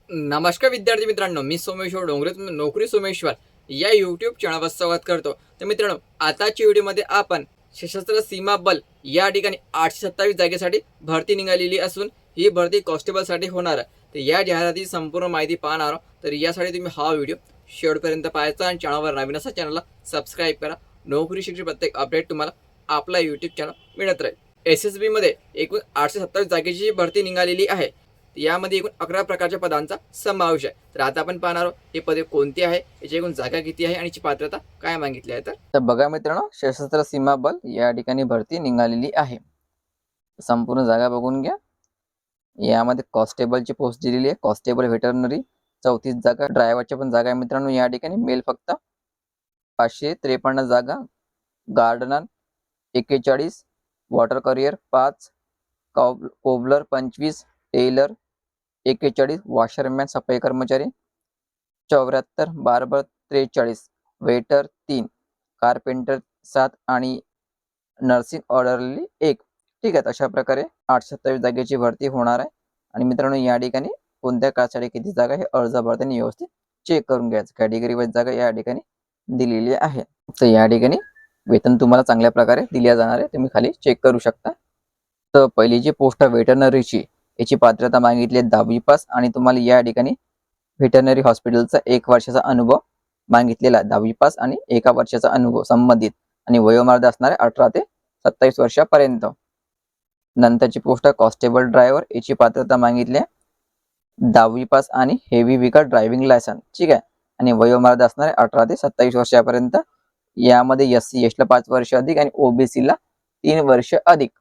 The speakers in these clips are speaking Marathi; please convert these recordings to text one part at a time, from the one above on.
नमस्कार विद्यार्थी मित्रांनो, मी सोमेश्वर डोंगरे, तुम्ही नोकरी सोमेश्वर या यूट्यूब चॅनलवर स्वागत करतो। तर मित्रांनो, आताच्या व्हिडिओमध्ये आपण सशस्त्र सीमा बल या ठिकाणी 827 जागेसाठी भरती निघालेली असून ही भरती कॉन्स्टेबलसाठी होणार आहे। तर या जाहिरातीची संपूर्ण माहिती पाहणार आहोत। तर यासाठी तुम्ही हा व्हिडिओ शेवटपर्यंत पाहायचा आणि चॅनलवर नवीन असा चॅनलला सबस्क्राईब करा। नोकरी शिक्षण प्रत्येक अपडेट तुम्हाला आपला यूट्यूब चॅनल मिळत राहील। SSB मध्ये एकूण 827 जागेची भरती निघालेली आहे। यामध्ये एकूण 11 प्रकारच्या पदांचा समावेश आहे। तर आता आपण पाहणार आहोत हे पदे कोणती आहे, याची एकूण जागा किती आहे आणि याची पात्रता काय मागितली आहे। तर बघा मित्रांनो, सशस्त्र सीमा बल या ठिकाणी भरती निघालेली आहे। संपूर्ण जागा बघून घ्या। यामध्ये कॉन्स्टेबलची पोस्ट दिलेली आहे, कॉन्स्टेबल व्हेटरनरी 34 जागा, ड्रायव्हरच्या पण जागा आहे मित्रांनो। या ठिकाणी मेल फक्त 553 जागा, gardener 41, water carrier 5, cobbler 25, tailor 41, washerman सफाई कर्मचारी 74, बार्बर 43, वेटर 3, कारपेंटर 7 आणि नर्सिंग ऑर्डरली 1। ठीक आहे, अशा प्रकारे 827 जागेची भरती होणार आहे। आणि मित्रांनो, या ठिकाणी कोणत्या काळासाठी किती जागा हे अर्ज भरताना व्यवस्थित चेक करून घ्यायचं। कॅटेगरी वाईज जागा या ठिकाणी दिलेली आहे। तर या ठिकाणी वेतन तुम्हाला चांगल्या प्रकारे दिल्या जाणार आहे, तुम्ही खाली चेक करू शकता। तर पहिली जी पोस्ट आहे वेटरनरीची, याची पात्रता मागितली आहे 10वी पास आणि तुम्हाला या ठिकाणी व्हेटरनरी हॉस्पिटलचा 1 वर्षाचा अनुभव मागितलेला आहे। 10वी पास आणि 1 वर्षाचा अनुभव संबंधित आणि वयोमर्यादा असणार आहे 18 ते 27 वर्षापर्यंत। नंतरची पोस्ट आहे कॉन्स्टेबल ड्रायव्हर, याची पात्रता मागितली आहे 10वी पास आणि हेवी व्हेकल ड्रायव्हिंग लायसन्स। ठीक आहे, आणि वयोमर्यादा असणार आहे 18 ते 27 वर्षापर्यंत। यामध्ये SC ST ला 5 वर्ष अधिक आणि OBC ला 3 वर्ष अधिक।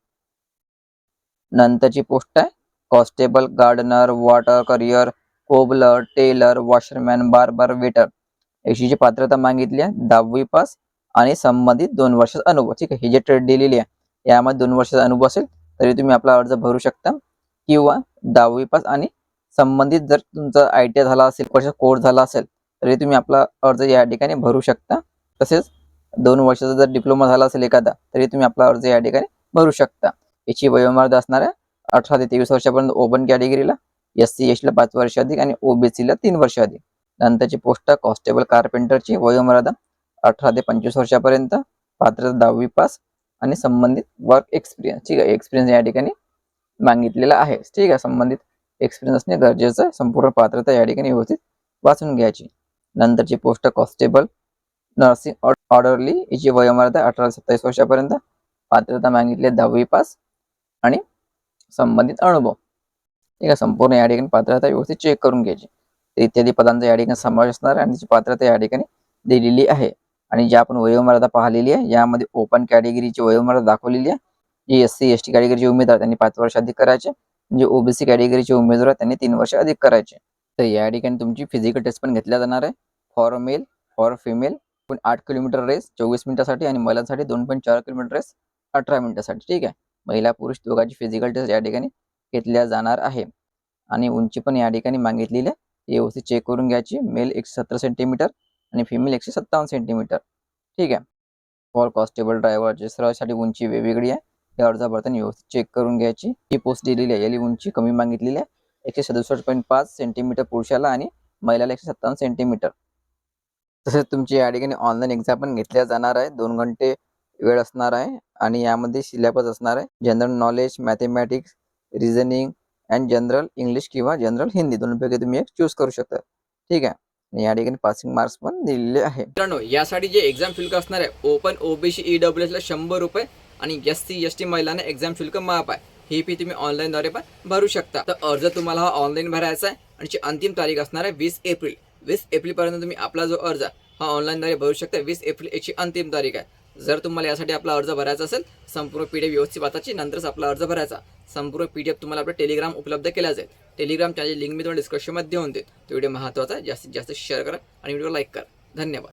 नंतरची पोस्ट आहे constable gardener, water carrier, cobbler, tailor, washerman, barber, waiter, याची जी पात्रता मागितली आहे 10वी पास आणि संबंधित 2 वर्षाचा अनुभव। ठीक आहे, ही जे ट्रेड दिलेली आहे यामध्ये 2 वर्षाचा अनुभव असेल तरी तुम्ही आपला अर्ज भरू शकता, किंवा 10वी पास आणि संबंधित जर तुमचा ITI झाला असेल, वर्षाचा कोर्स झाला असेल तरी तुम्ही आपला अर्ज या ठिकाणी भरू शकता। तसेच 2 वर्षाचा जर डिप्लोमा झाला असेल एखादा तरी तुम्ही आपला अर्ज या ठिकाणी भरू शकता। याची वयोमर्यादा असणार आहे 18 ते 23 वर्षापर्यंत ओपन कॅटेगरीला, SC ST ला 5 वर्ष अधिक आणि OBC ला 3 वर्ष अधिक। नंतरची पोस्ट कॉन्स्टेबल कारपेंटरची वयोमर्यादा 18 ते 25 वर्षापर्यंत, पात्रता 10वी पास आणि संबंधित वर्क एक्सपिरियन्स। ठीक आहे, एक्सपिरियन्स या ठिकाणी मागितलेला आहे। ठीक आहे, संबंधित एक्सपिरियन्स असणे गरजेचं आहे। संपूर्ण पात्रता या ठिकाणी व्यवस्थित वाचून घ्यायची। नंतरची पोस्ट कॉन्स्टेबल नर्सिंग ऑर्डरली, याची वयोमर्यादा 18 ते 27 वर्षापर्यंत, पात्रता मागितली 10वी पास आणि संबंधित अनुभव। ठीक आहे, संपूर्ण या ठिकाणी पात्रता व्यवस्थित चेक करून घ्यायची। इत्यादी पदांचा या ठिकाणी समावेश असणार आहे आणि त्याची पात्रता या ठिकाणी दिलेली आहे। आणि जी आपण वयोमर्यादा पाहिलेली आहे, यामध्ये ओपन कॅटेगरीची वयोमर्यादा दाखवलेली आहे। जी SC ST कॅटेगरीचे उमेदवार त्यांनी 5 वर्ष अधिक करायचे, म्हणजे OBC कॅटेगरीचे उमेदवार त्यांनी 3 वर्ष अधिक करायचे। तर या ठिकाणी तुमची फिजिकल टेस्ट पण घेतल्या जाणार आहे, for male for female 8 kilometre race 24 मिनिटांसाठी आणि महिलांसाठी 2.4 किलोमीटर रेस 18 मिनिटांसाठी। ठीक आहे, महिला पुरुष दोघांची फिजिकल टेस्ट या ठिकाणी घेतल्या जाणार आहे। आणि उंची पण या ठिकाणी मागितलेली आहे, व्यवस्थित चेक करून घ्यायची। मेल 117 सेंटीमीटर आणि फिमेल 157 सेंटीमीटर। ठीक आहे, फॉर कॉन्स्टेबल ड्रायव्हरची सर्वांसाठी उंची वेगवेगळी आहे, हे अर्ज भरताना व्यवस्थित चेक करून घ्यायची। ही पोस्ट दिलेली आहे, याची उंची कमी मागितलेली आहे 167.5 सेंटीमीटर पुरुषाला आणि महिलाला 157 सेंटीमीटर। तसेच तुमची या ठिकाणी ऑनलाईन एक्झाम पण घेतल्या जाणार आहे, 2 घंटे वेळ असणार आहे आणि यामध्ये सिलेबस असणार आहे general knowledge, mathematics, reasoning and general English किंवा जनरल हिंदी, दोनपैकी तुम्ही एक चूज करू शकता। ठीक आहे, आणि या ठिकाणी पासिंग मार्क्स पण दिलेले आहे। मित्रांनो, यासाठी जे एक्झाम शुल्क असणार आहे ओपन OBC EWS ला 100 रुपये आणि SC ST महिलांना एक्झाम शुल्क माफ आहे। ही फी तुम्ही ऑनलाईन द्वारे पण भरू शकता। तर अर्ज तुम्हाला हा ऑनलाईन भरायचा आहे आणि अंतिम तारीख असणार आहे 20 एप्रिल। 20 एप्रिल पर्यंत तुम्ही आपला जो अर्ज हा ऑनलाईन द्वारे भरू शकता। 20 एप्रिल याची अंतिम तारीख आहे। जर तुम्हाला यासाठी आपला अर्ज भरायचा असेल, संपूर्ण PDF व्यवस्थित वाचायची, नंतरच आपला अर्ज भरायचा। संपूर्ण PDF तुम्हाला आपल्या टेलिग्राम उपलब्ध केला जाईल। टेलिग्राम चॅनल लिंक मी तुम्हाला डिस्क्रिप्शनमध्ये देऊन देईल। तो व्हिडिओ महत्त्वाचा आहे, जास्तीत जास्त शेअर करा आणि व्हिडिओ लाईक करा। धन्यवाद।